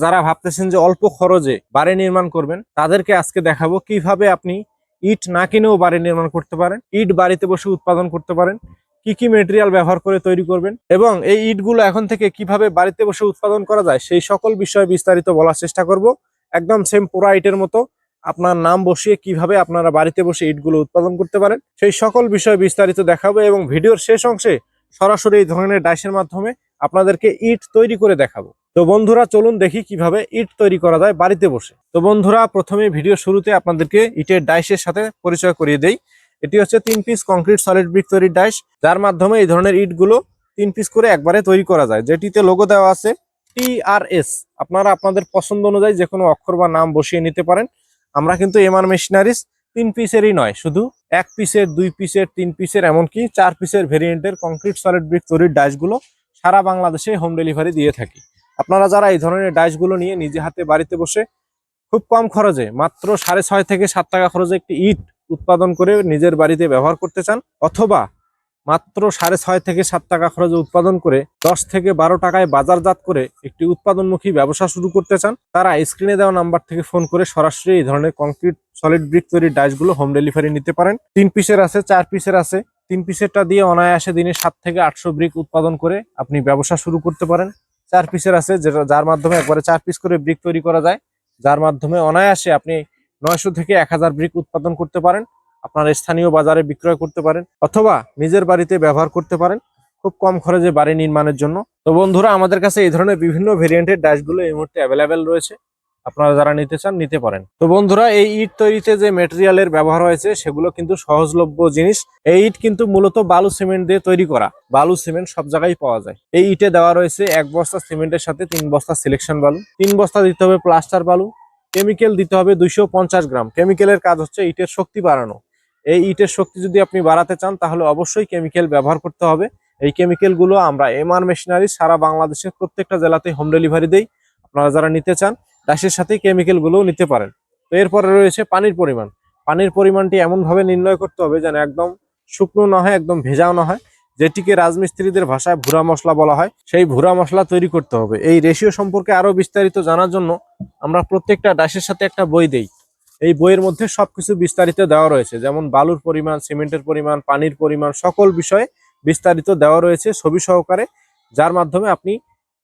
যারা ভাবতেছেন যে অল্প খরচে বাড়ি নির্মাণ করবেন, তাদেরকে আজকে দেখাবো কিভাবে আপনি ইট না কিনেও বাড়ি নির্মাণ করতে পারেন, ইট বাড়িতে বসে উৎপাদন করতে পারেন, কি কি মেটেরিয়াল ব্যবহার করে তৈরি করবেন এবং এই ইটগুলো এখন থেকে কিভাবে বাড়িতে বসে উৎপাদন করা যায় সেই সকল বিষয়ে বিস্তারিত বলার চেষ্টা করব। একদম সেম পুরা ইটের মতো আপনার নাম বসিয়ে কিভাবে আপনারা বাড়িতে বসে ইটগুলো উৎপাদন করতে পারেন সেই সকল বিষয়ে বিস্তারিত দেখাবো এবং ভিডিওর শেষ অংশে সরাসরি এই ধরনের ডাইসের মাধ্যমে আপনাদেরকে ইট তৈরি করে দেখাবো। তো বন্ধুরা চলুন দেখি কিভাবে ইট তৈরি করা যায় বাড়িতে বসে। তো বন্ধুরা প্রথমে ভিডিও শুরুতে আপনাদেরকে ইটের ডাইসের সাথে পরিচয় করিয়ে দেই। এটি হচ্ছে 3 পিস কংক্রিট সলিড ব্রিক তৈরির ডাইস, যার মাধ্যমে এই ধরনের ইটগুলো 3 পিস করে একবারে তৈরি করা যায়, যেটিতে লোগো দেওয়া আছে TRS। আপনারা আপনাদের পছন্দ অনুযায়ী যে কোনো অক্ষর বা নাম বসিয়ে নিতে পারেন। আমরা কিন্তু এমআর মেশিনারিজ 3 পিসেরই নয়, শুধু 1 পিসের, 2 পিসের, 3 পিসের, এমনকি 4 পিসের ভেরিয়েন্টের কংক্রিট সলিড ব্রিক তৈরির ডাইসগুলো সারা বাংলাদেশে হোম ডেলিভারি দিয়ে থাকি। আপনারা যারা এই ধরনের ডাইসগুলো নিয়ে নিজে হাতে বাড়িতে বসে খুব কম খরচে মাত্র 6.5 থেকে 7 টাকা খরচে একটি ইট উৎপাদন করে নিজের বাড়িতে ব্যবহার করতে চান, অথবা মাত্র 6.5 থেকে 7 টাকা খরচে উৎপাদন করে 10 থেকে 12 টাকায় বাজারজাত করে একটি উৎপাদনমুখী ব্যবসা শুরু করতে চান, তারা স্ক্রিনে দেওয়া নাম্বার থেকে ফোন করে সরাসরি এই ধরনের কংক্রিট সলিড ব্রিক তৈরির ডাইসগুলো হোম ডেলিভারি নিতে পারেন। 3 পিসের আছে, 4 পিসের আছে। 3 পিসেরটা দিয়ে অনায়াসে দিনে 7 থেকে 800 ব্রিক উৎপাদন করে আপনি ব্যবসা শুরু করতে পারেন। 4 পিসের আছে, যার মাধ্যমে একবারে 4 পিস করে ব্রিক তৈরি করা যায়, যার মাধ্যমে অনায়াসে আপনি 900 থেকে 1000 ব্রিক উৎপাদন করতে পারেন, আপনার স্থানীয় বাজারে বিক্রয় করতে পারেন, অথবা নিজের বাড়িতে ব্যবহার করতে পারেন খুব কম খরচে বাড়ি নির্মাণের জন্য। তো বন্ধুরা আমাদের কাছে এই ধরনের বিভিন্ন ভেরিয়েন্টের ডাইসগুলো এই মুহূর্তে অ্যাভেলেবেল রয়েছে, আপনারা যারা নিতে চান নিতে পারেন। তো বন্ধুরা এই ইট তৈরিতে যে মেটেরিয়ালের ব্যবহার হয়েছে সেগুলো কিন্তু সহজলভ্য জিনিস। এই ইট কিন্তু মূলত বালু সিমেন্ট দিয়ে তৈরি করা, বালু সিমেন্ট সব জায়গায় পাওয়া যায়। এই ইটে দেওয়া রয়েছে 1 বস্তা সিমেন্টের সাথে 3 বস্তা সিলেকশন বালু, 3 বস্তা দিতে হবে প্লাস্টার বালু, কেমিক্যাল দিতে হবে 250 গ্রাম। কেমিক্যালের কাজ হচ্ছে ইটের শক্তি বাড়ানো। এই ইটের শক্তি যদি আপনি বাড়াতে চান তাহলে অবশ্যই কেমিক্যাল ব্যবহার করতে হবে। এই কেমিক্যাল গুলো আমরা এমআর মেশিনারি সারা বাংলাদেশের প্রত্যেকটা জেলাতে হোম ডেলিভারি দেই। আপনারা যারা নিতে চান ডাইসের সাথে কেমিক্যাল গুলোও নিতে পারেন। তো এরপরে রয়েছে পানির পরিমাণ। পানির পরিমাণটি এমন ভাবে নির্ণয় করতে হবে যেন একদম শুকনো না হয়, একদম ভেজাও না হয়, যেটিকে রাজমিস্ত্রিদের ভাষায় ভুরা মশলা বলা হয়, সেই ভুরা মশলা তৈরি করতে হবে। এই রেশিও সম্পর্কে আরো বিস্তারিত জানার জন্য আমরা প্রত্যেকটা ডাইসের সাথে একটা বই দেই। এই বইয়ের মধ্যে সবকিছু বিস্তারিত দেওয়া রয়েছে, যেমন বালুর পরিমাণ, সিমেন্টের পরিমাণ, পানির পরিমাণ, সকল বিষয়ে বিস্তারিত দেওয়া রয়েছে ছবি সহকারে, যার মাধ্যমে আপনি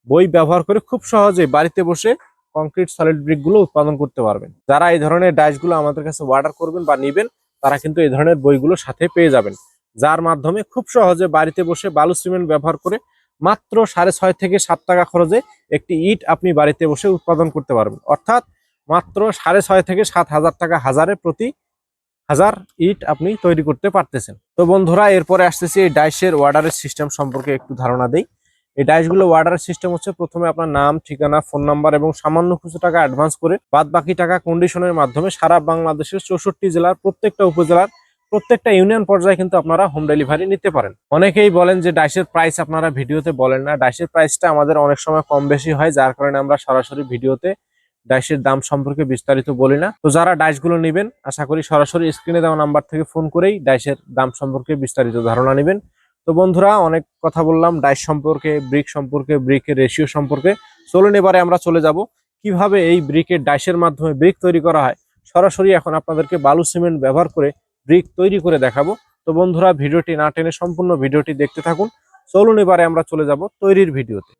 বই ব্যবহার করে খুব সহজে বাড়িতে বসে কংক্রিট সলিড ব্রিক গুলো উৎপাদন করতে পারবেন। যারা এই ধরনের ডাইসগুলো আমাদের কাছে অর্ডার করবেন বা নিবেন, তারা কিন্তু এই ধরনের বইগুলো সাথে পেয়ে যাবেন, যার মাধ্যমে খুব সহজে বাড়িতে বসে বালু সিমেন্ট ব্যবহার করে মাত্র 6.5 থেকে 7 টাকা খরচে একটি ইট আপনি বাড়িতে বসে উৎপাদন করতে পারবেন। অর্থাৎ মাত্র 6.5 থেকে 7,000 টাকা হাজারে প্রতি হাজার ইট আপনি তৈরি করতে পারতেছেন। তো বন্ধুরা এরপরে আসতেছি এই ডাইসের অর্ডারের সিস্টেম সম্পর্কে একটু ধারণা দেই। এই ডাইসগুলো অর্ডারের সিস্টেম হচ্ছে, প্রথমে আপনার নাম, ঠিকানা, ফোন নাম্বার এবং সামান্য কিছু টাকা অ্যাডভান্স করে বাদ বাকি টাকা কন্ডিশনের মাধ্যমে সারা বাংলাদেশের 64 জেলার প্রত্যেকটা উপজেলার প্রত্যেকটা ইউনিয়ন পর্যায়ে কিন্তু আপনারা হোম ডেলিভারি নিতে পারেন। অনেকেই বলেন যে ডাইসের প্রাইস আপনারা ভিডিওতে বলেন না। ডাইসের প্রাইসটা আমাদের অনেক সময় কম বেশি হয়, যার কারণে আমরা সরাসরি ভিডিওতে ডাইসের দাম সম্পর্কে বিস্তারিত বলি না। তো যারা ডাইসগুলো নেবেন আশা করি সরাসরি স্ক্রিনে দেওয়া নাম্বার থেকে ফোন করেই ডাইসের দাম সম্পর্কে বিস্তারিত ধারণা নেবেন। তো বন্ধুরা অনেক কথা বললাম ডাইস সম্পর্কে, ব্রিক সম্পর্কে, ব্রিকের রেশিও সম্পর্কে। চলুন এবারে আমরা চলে যাব কিভাবে এই ব্রিকের ডাইসের মাধ্যমে ব্রিক তৈরি করা হয়। সরাসরি এখন আপনাদেরকে বালু সিমেন্ট ব্যবহার করে ব্রিক তৈরি করে দেখাবো। তো বন্ধুরা ভিডিওটি না টেনে সম্পূর্ণ ভিডিওটি দেখতে থাকুন। চলুন এবারে আমরা চলে যাব তৈরির ভিডিওতে।